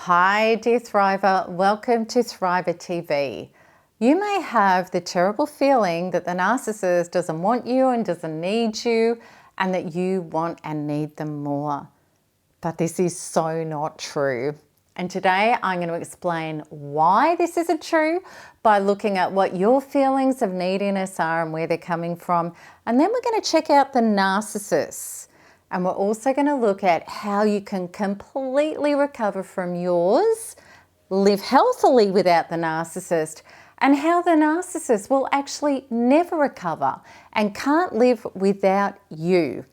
Hi dear Thriver, welcome to Thriver TV. You may have the terrible feeling that the narcissist doesn't want you and doesn't need you and that you want and need them more. But this is so not true. And today I'm going to explain why this isn't true by looking at what your feelings of neediness are and where they're coming from. And then we're going to check out the narcissists. And we're also going to look at how you can completely recover from yours, live healthily without the narcissist, and how the narcissist will actually never recover and can't live without you.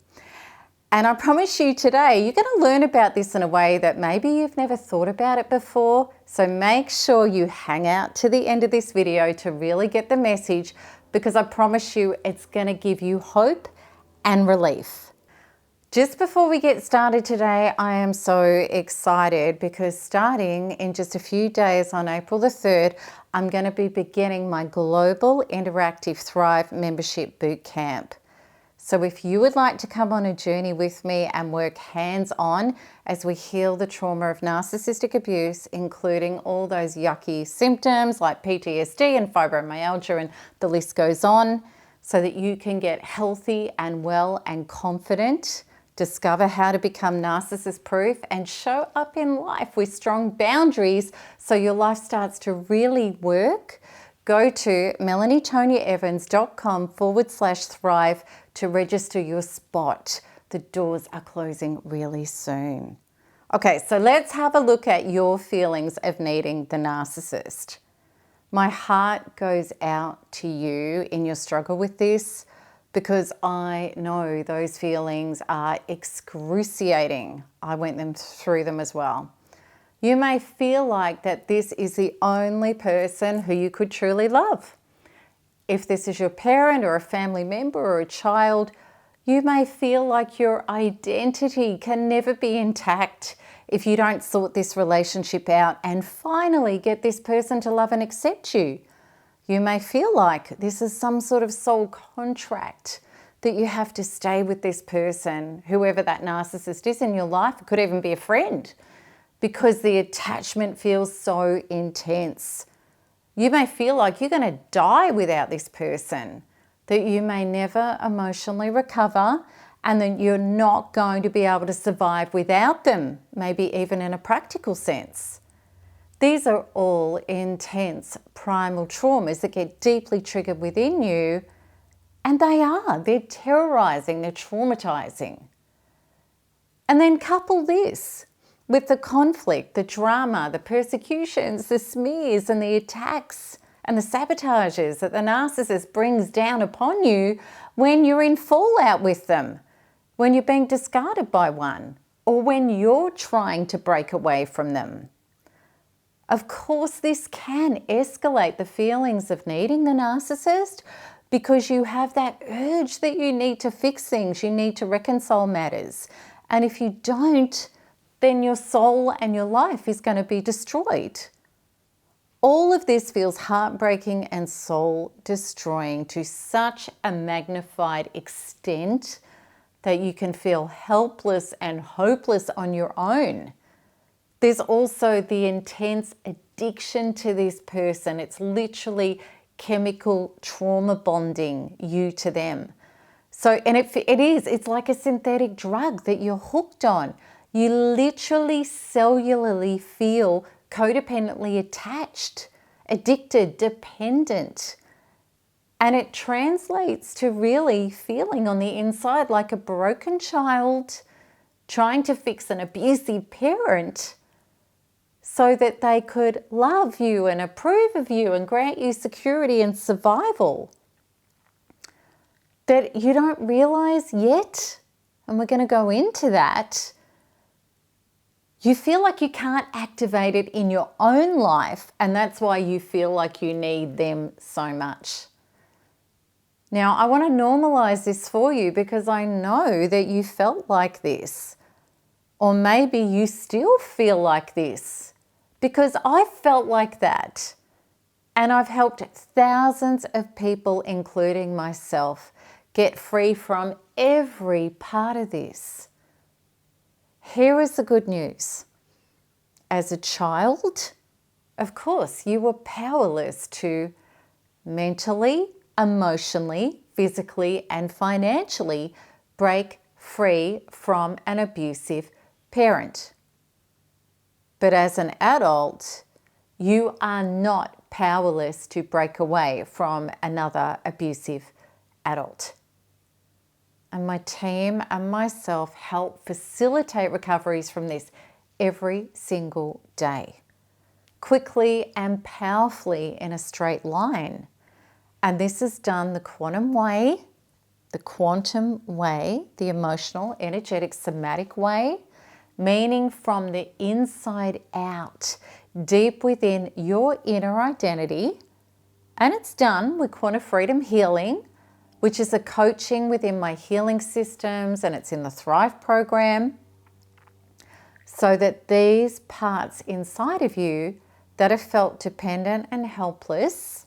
And I promise you today, you're going to learn about this in a way that maybe you've never thought about it before. So make sure you hang out to the end of this video to really get the message, because I promise you it's going to give you hope and relief. Just before we get started today, I am so excited because starting in just a few days on April the 3rd, I'm going to be beginning my Global Interactive Thrive Membership Bootcamp. So if you would like to come on a journey with me and work hands-on as we heal the trauma of narcissistic abuse, including all those yucky symptoms like PTSD and fibromyalgia, and the list goes on, so that you can get healthy and well and confident, discover how to become narcissist proof, and show up in life with strong boundaries so your life starts to really work, go to melanietoniaevans.com/thrive to register your spot. The doors are closing really soon. Okay, so let's have a look at your feelings of needing the narcissist. My heart goes out to you in your struggle with this, because I know those feelings are excruciating. I went through them as well. You may feel like that this is the only person who you could truly love. If this is your parent or a family member or a child, you may feel like your identity can never be intact if you don't sort this relationship out and finally get this person to love and accept you. You may feel like this is some sort of soul contract that you have to stay with this person, whoever that narcissist is in your life. It could even be a friend, because the attachment feels so intense. You may feel like you're going to die without this person, that you may never emotionally recover, and that you're not going to be able to survive without them, maybe even in a practical sense. These are all intense primal traumas that get deeply triggered within you, and they're terrorizing, they're traumatizing. And then couple this with the conflict, the drama, the persecutions, the smears and the attacks and the sabotages that the narcissist brings down upon you when you're in fallout with them, when you're being discarded by one, or when you're trying to break away from them. Of course, this can escalate the feelings of needing the narcissist, because you have that urge that you need to fix things, you need to reconcile matters. And if you don't, then your soul and your life is going to be destroyed. All of this feels heartbreaking and soul destroying to such a magnified extent that you can feel helpless and hopeless on your own. There's also the intense addiction to this person. It's literally chemical trauma bonding you to them. So, and it's like a synthetic drug that you're hooked on. You literally cellularly feel codependently attached, addicted, dependent. And it translates to really feeling on the inside like a broken child trying to fix an abusive parent, so that they could love you and approve of you and grant you security and survival, that you don't realize yet, and we're going to go into that. You feel like you can't activate it in your own life, and that's why you feel like you need them so much. Now, I want to normalize this for you, because I know that you felt like this, or maybe you still feel like this. Because I felt like that, and I've helped thousands of people, including myself, get free from every part of this. Here is the good news. as a child, of course, you were powerless to mentally, emotionally, physically, and financially break free from an abusive parent. But as an adult, you are not powerless to break away from another abusive adult. And my team and myself help facilitate recoveries from this every single day, quickly and powerfully in a straight line. And this is done the quantum way, the emotional, energetic, somatic way, meaning from the inside out, deep within your inner identity. And it's done with Quantum Freedom Healing, which is a coaching within my healing systems, and it's in the Thrive program, so that these parts inside of you that have felt dependent and helpless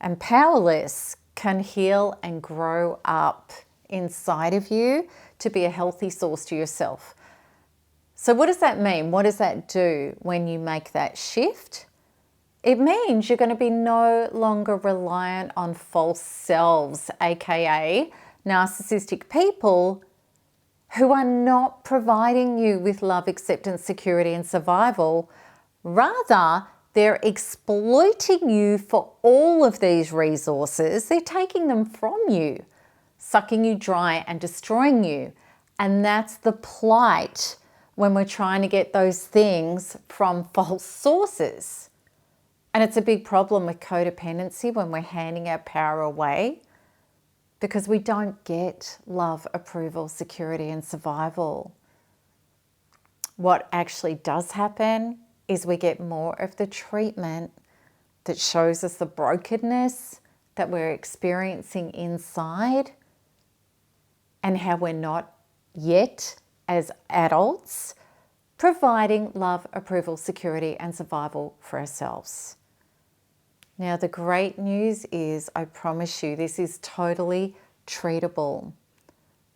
and powerless can heal and grow up inside of you to be a healthy source to yourself. So what does that mean? What does that do when you make that shift? It means you're going to be no longer reliant on false selves, aka narcissistic people who are not providing you with love, acceptance, security, and survival. Rather, they're exploiting you for all of these resources. They're taking them from you, sucking you dry and destroying you. And that's the plight when we're trying to get those things from false sources. And it's a big problem with codependency when we're handing our power away, because we don't get love, approval, security, and survival. What actually does happen is we get more of the treatment that shows us the brokenness that we're experiencing inside and how we're not yet, as adults, providing love, approval, security, and survival for ourselves. Now, the great news is, I promise you, this is totally treatable.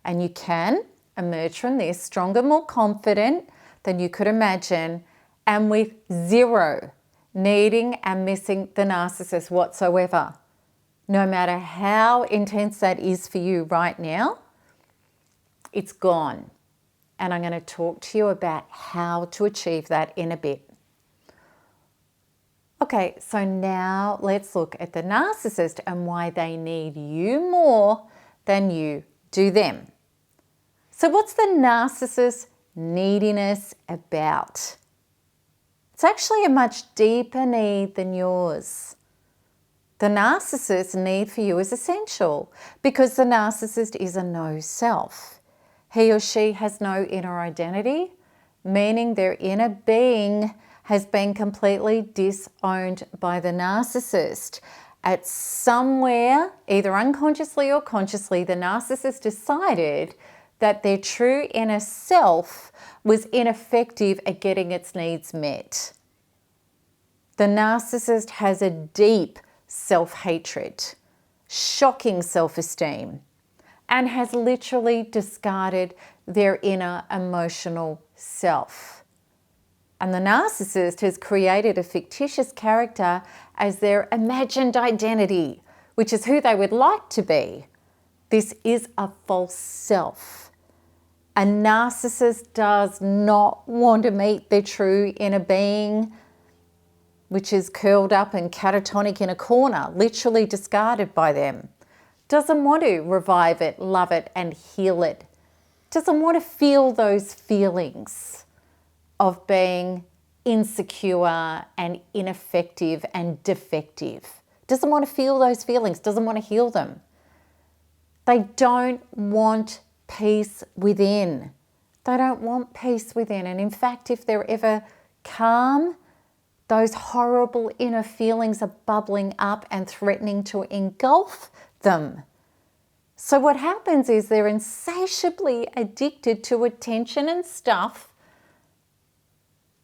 And you can emerge from this stronger, more confident than you could imagine, and with zero needing and missing the narcissist whatsoever. No matter how intense that is for you right now, it's gone. And I'm going to talk to you about how to achieve that in a bit. Okay, so now let's look at the narcissist and why they need you more than you do them. So what's the narcissist neediness about? It's actually a much deeper need than yours. The narcissist's need for you is essential because the narcissist is a no self. He or she has no inner identity, meaning their inner being has been completely disowned by the narcissist. At somewhere, either unconsciously or consciously, the narcissist decided that their true inner self was ineffective at getting its needs met. The narcissist has a deep self-hatred, shocking self-esteem, and has literally discarded their inner emotional self. And the narcissist has created a fictitious character as their imagined identity, which is who they would like to be. This is a false self. A narcissist does not want to meet their true inner being, which is curled up and catatonic in a corner, literally discarded by them. Doesn't want to revive it, love it, and heal it. Doesn't want to feel those feelings of being insecure and ineffective and defective. Doesn't want to feel those feelings, doesn't want to heal them. They don't want peace within. They don't want peace within. And in fact, if they're ever calm, those horrible inner feelings are bubbling up and threatening to engulf them. So what happens is they're insatiably addicted to attention and stuff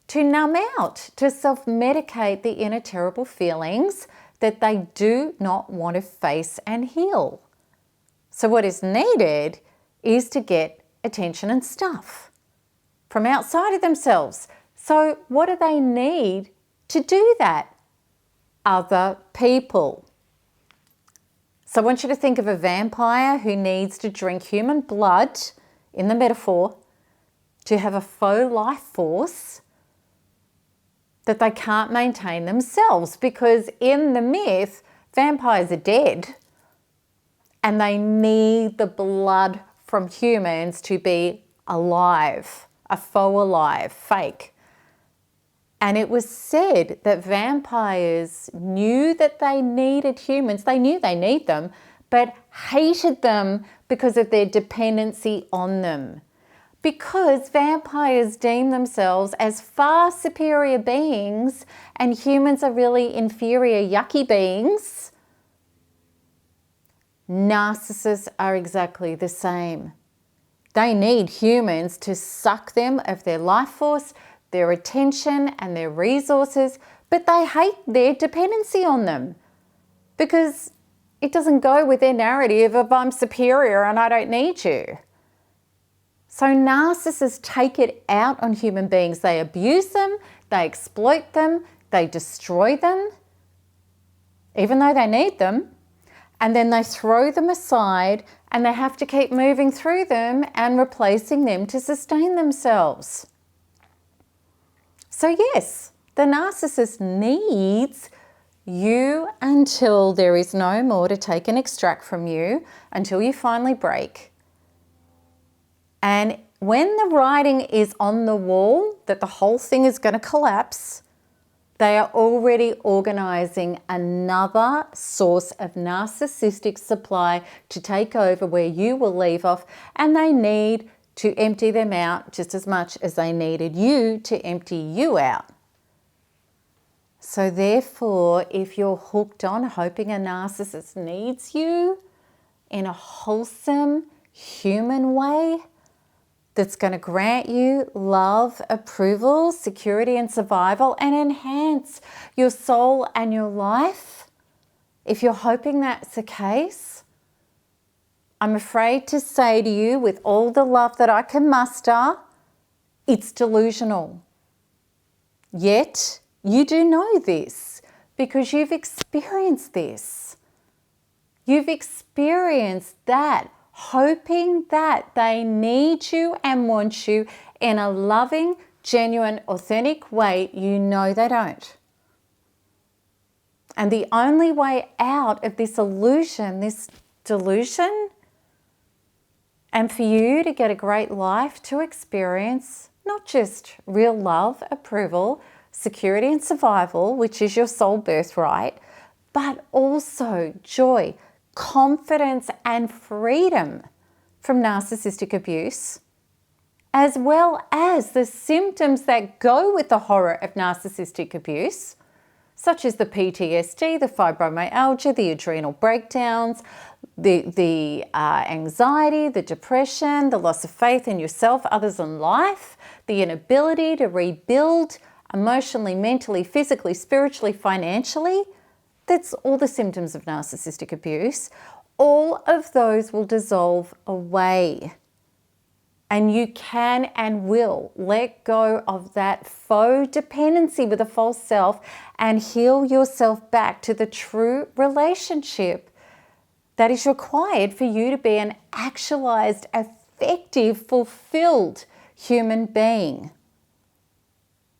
to numb out, to self-medicate the inner terrible feelings that they do not want to face and heal. So what is needed is to get attention and stuff from outside of themselves, So what do they need to do that? Other people. So I want you to think of a vampire who needs to drink human blood, in the metaphor, to have a faux life force that they can't maintain themselves, because in the myth, vampires are dead and they need the blood from humans to be alive, a faux alive, fake. And it was said that vampires knew that they needed humans. They knew they need them, but hated them because of their dependency on them. Because vampires deem themselves as far superior beings and humans are really inferior, yucky beings, narcissists are exactly the same. They need humans to suck them of their life force, their attention and their resources, but they hate their dependency on them because it doesn't go with their narrative of I'm superior and I don't need you. So narcissists take it out on human beings. They abuse them, they exploit them, they destroy them, even though they need them, and then they throw them aside and they have to keep moving through them and replacing them to sustain themselves. So yes, the narcissist needs you until there is no more to take and extract from you, until you finally break. And when the writing is on the wall that the whole thing is going to collapse, they are already organizing another source of narcissistic supply to take over where you will leave off, and they need to empty them out just as much as they needed you to empty you out. So therefore, if you're hooked on hoping a narcissist needs you in a wholesome, human way that's going to grant you love, approval, security and survival and enhance your soul and your life, if you're hoping that's the case, I'm afraid to say to you with all the love that I can muster, it's delusional. Yet, you do know this because you've experienced this. You've experienced that, hoping that they need you and want you in a loving, genuine, authentic way. You know they don't. And the only way out of this illusion, this delusion, and for you to get a great life, to experience not just real love, approval, security and survival, which is your soul birthright, but also joy, confidence and freedom from narcissistic abuse, as well as the symptoms that go with the horror of narcissistic abuse, such as the PTSD, the fibromyalgia, the adrenal breakdowns, the anxiety, the depression, the loss of faith in yourself, others, and life, the inability to rebuild emotionally, mentally, physically, spiritually, financially. That's all the symptoms of narcissistic abuse. All of those will dissolve away. And you can and will let go of that faux dependency with a false self and heal yourself back to the true relationship that is required for you to be an actualized, effective, fulfilled human being.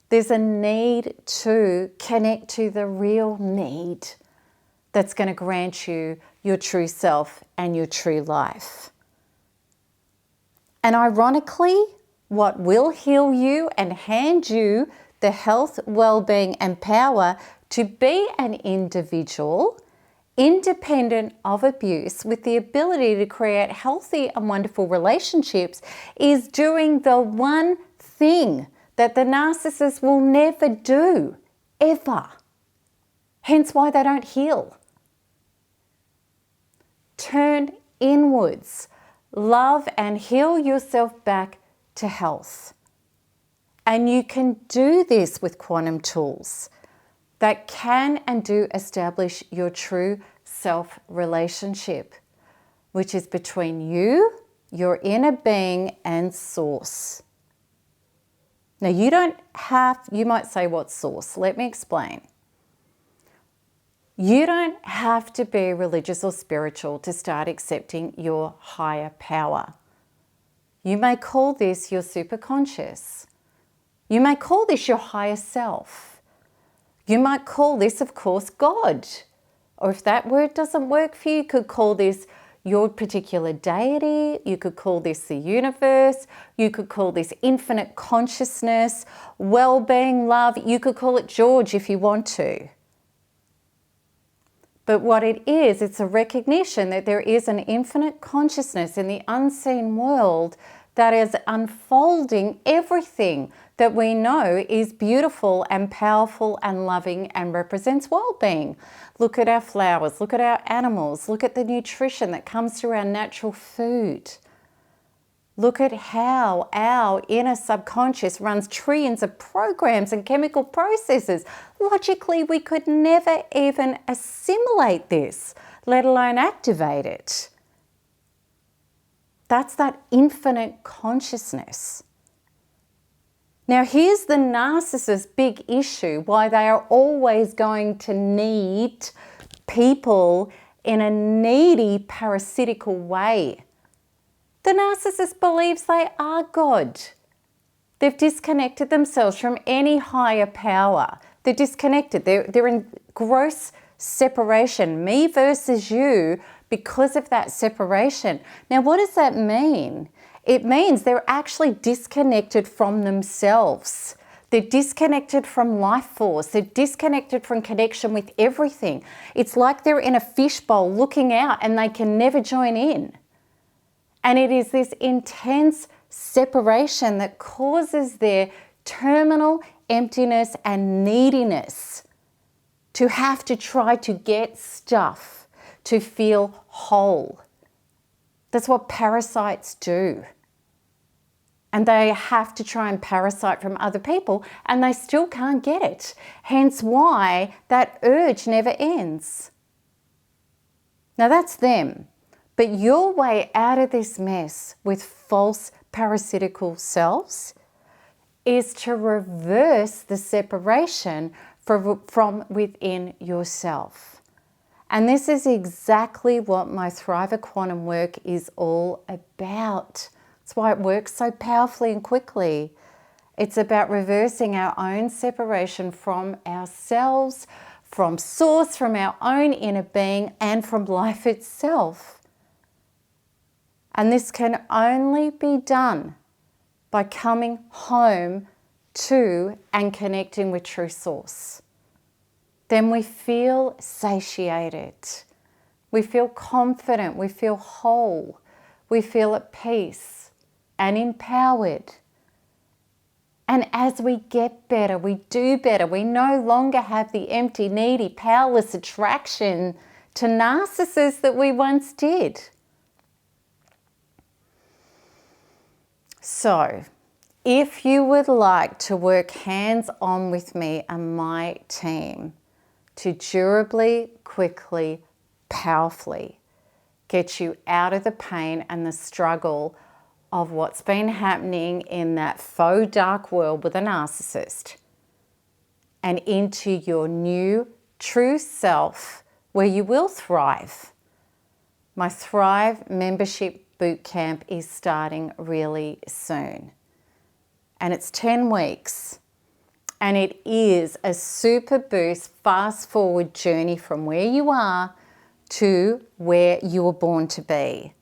There's a need to connect to the real need that's going to grant you your true self and your true life. And ironically, what will heal you and hand you the health, well-being and power to be an individual independent of abuse with the ability to create healthy and wonderful relationships is doing the one thing that the narcissist will never do, ever. Hence why they don't heal. Turn inwards. Love and heal yourself back to health. And you can do this with quantum tools that can and do establish your true self relationship, which is between you, your inner being, and source. Now, you might say, what source? Let me explain. You don't have to be religious or spiritual to start accepting your higher power. You may call this your superconscious. You may call this your higher self. You might call this, of course, God. Or if that word doesn't work for you, you could call this your particular deity. You could call this the universe. You could call this infinite consciousness, well-being, love. You could call it George if you want to. But what it is, it's a recognition that there is an infinite consciousness in the unseen world that is unfolding everything that we know is beautiful and powerful and loving and represents well-being. Look at our flowers, look at our animals, look at the nutrition that comes through our natural food. Look at how our inner subconscious runs trillions of programs and chemical processes. Logically, we could never even assimilate this, let alone activate it. That's that infinite consciousness. Now, here's the narcissist's big issue, why they are always going to need people in a needy, parasitical way. The narcissist believes they are God. They've disconnected themselves from any higher power. They're disconnected. They're in gross separation, me versus you, because of that separation. Now, what does that mean? It means they're actually disconnected from themselves. They're disconnected from life force. They're disconnected from connection with everything. It's like they're in a fishbowl looking out and they can never join in. And it is this intense separation that causes their terminal emptiness and neediness to have to try to get stuff, to feel whole. That's what parasites do. And they have to try and parasite from other people and they still can't get it. Hence why that urge never ends. Now that's them. But your way out of this mess with false parasitical selves is to reverse the separation from within yourself. And this is exactly what my Thriver Quantum work is all about. That's why it works so powerfully and quickly. It's about reversing our own separation from ourselves, from source, from our own inner being, and from life itself. And this can only be done by coming home to and connecting with true source. Then we feel satiated. We feel confident. We feel whole. We feel at peace and empowered. And as we get better, we do better. We no longer have the empty, needy, powerless attraction to narcissists that we once did. So, if you would like to work hands-on with me and my team to durably, quickly, powerfully get you out of the pain and the struggle of what's been happening in that faux dark world with a narcissist and into your new true self where you will thrive, my Thrive membership bootcamp is starting really soon. And it's 10 weeks. And it is a super boost, fast forward journey from where you are to where you were born to be.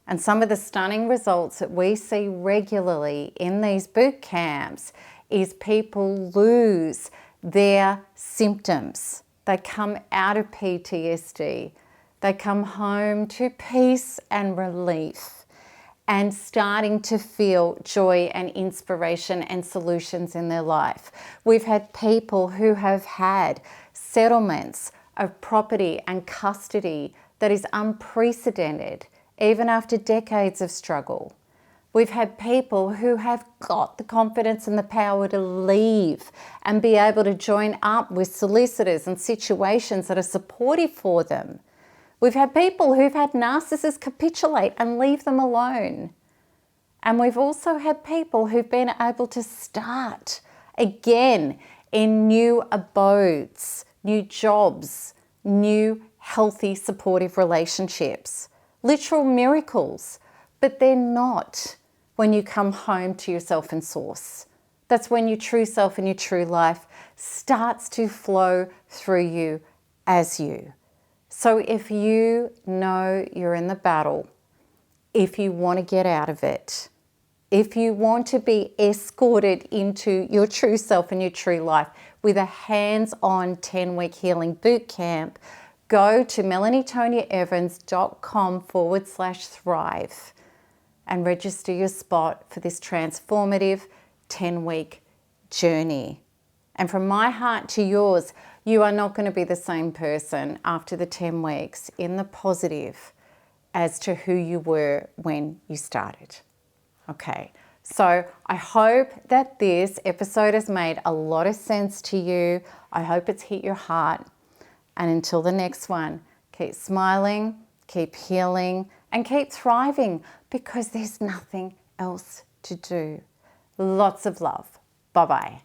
And some of the stunning results that we see regularly in these boot camps is people lose their symptoms. They come out of PTSD. They come home to peace and relief and starting to feel joy and inspiration and solutions in their life. We've had people who have had settlements of property and custody that is unprecedented, even after decades of struggle. We've had people who have got the confidence and the power to leave and be able to join up with solicitors and situations that are supportive for them. We've had people who've had narcissists capitulate and leave them alone. And we've also had people who've been able to start again in new abodes, new jobs, new healthy, supportive relationships. Literal miracles, but they're not when you come home to yourself and source. That's when your true self and your true life starts to flow through you as you. So if you know you're in the battle, if you want to get out of it, if you want to be escorted into your true self and your true life with a hands-on 10-week healing boot camp, go to melanietoniaevans.com/thrive and register your spot for this transformative 10-week journey. And from my heart to yours, you are not going to be the same person after the 10 weeks in the positive as to who you were when you started. Okay, so I hope that this episode has made a lot of sense to you. I hope it's hit your heart. And until the next one, keep smiling, keep healing, and keep thriving, because there's nothing else to do. Lots of love. Bye-bye.